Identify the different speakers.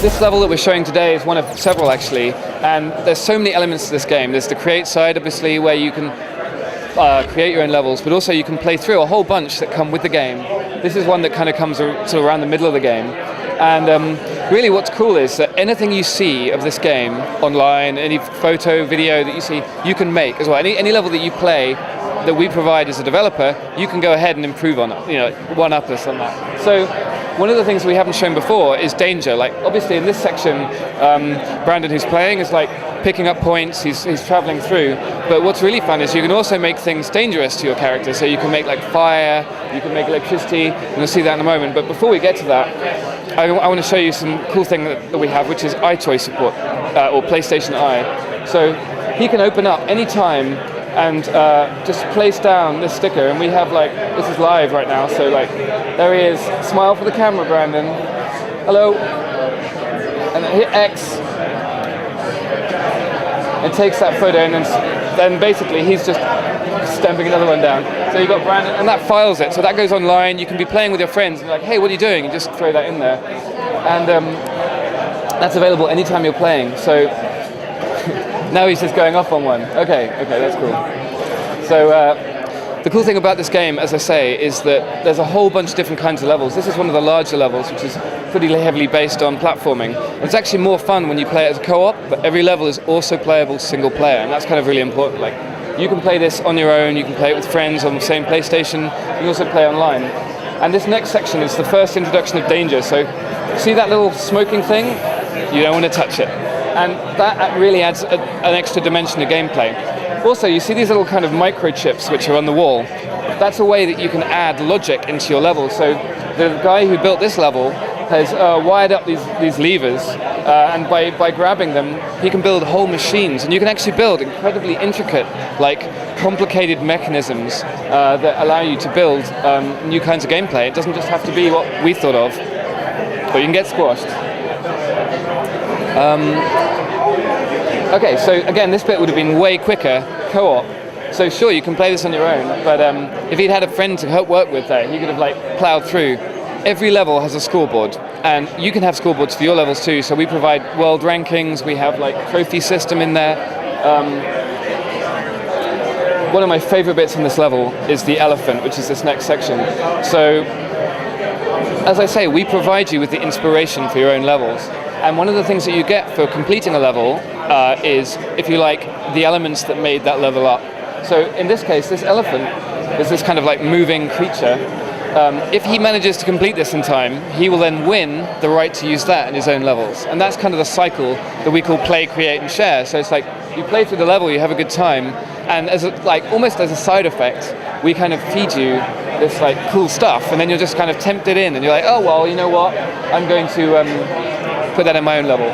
Speaker 1: This level that we're showing today is one of several, actually, and there's so many elements to this game. There's the create side, obviously, where you can create your own levels, but also you can play through a whole bunch that come with the game. This is one that kind of comes sort of around the middle of the game. And really what's cool is that anything you see of this game online, any photo, video that you see, you can make as well. Any level that you play that we provide as a developer, you can go ahead and improve on it, one-up us on that. So one of the things we haven't shown before is danger. Like, obviously in this section, Brandon, who's playing, is like picking up points, he's traveling through. But what's really fun is you can also make things dangerous to your character. So you can make like fire, you can make electricity, and you'll see that in a moment. But before we get to that, I want to show you some cool thing that we have, which is iToy support, or PlayStation Eye. So he can open up any time and just place down this sticker, and we have like, this is live right now, so like, there he is. Smile for the camera, Brandon. Hello. And then hit X. It takes that photo, and then basically he's just stamping another one down. So you've got Brandon, and that files it, so that goes online. You can be playing with your friends, and you're like, hey, what are you doing? And just throw that in there. And that's available anytime you're playing. So now he's just going off on one. Okay, that's cool. So the cool thing about this game, as I say, is that there's a whole bunch of different kinds of levels. This is one of the larger levels, which is pretty heavily based on platforming. It's actually more fun when you play it as a co-op, but every level is also playable single player, and that's kind of really important. Like, you can play this on your own, you can play it with friends on the same PlayStation, you can also play online. And this next section is the first introduction of danger. So see that little smoking thing? You don't want to touch it. And that really adds an extra dimension to gameplay. Also, you see these little kind of microchips which are on the wall. That's a way that you can add logic into your level. So the guy who built this level has wired up these levers, and by grabbing them, he can build whole machines. And you can actually build incredibly intricate, like complicated mechanisms that allow you to build new kinds of gameplay. It doesn't just have to be what we thought of, but you can get squashed. Okay, so again, this bit would have been way quicker co-op. So sure, you can play this on your own, but if he'd had a friend to help work with there, he could have like plowed through. Every level has a scoreboard, and you can have scoreboards for your levels too. So we provide world rankings, we have like trophy system in there. One of my favorite bits in this level is the elephant, which is this next section. So, as I say, we provide you with the inspiration for your own levels. And one of the things that you get for completing a level is, if you like, the elements that made that level up. So in this case, this elephant is this kind of like moving creature. If he manages to complete this in time, he will then win the right to use that in his own levels. And that's kind of the cycle that we call play, create, and share. So it's like, you play through the level, you have a good time, and as almost as a side effect, we kind of feed you this like cool stuff, and then you're just kind of tempted in, and you're like, oh well, you know what? I'm going to put that in my own level.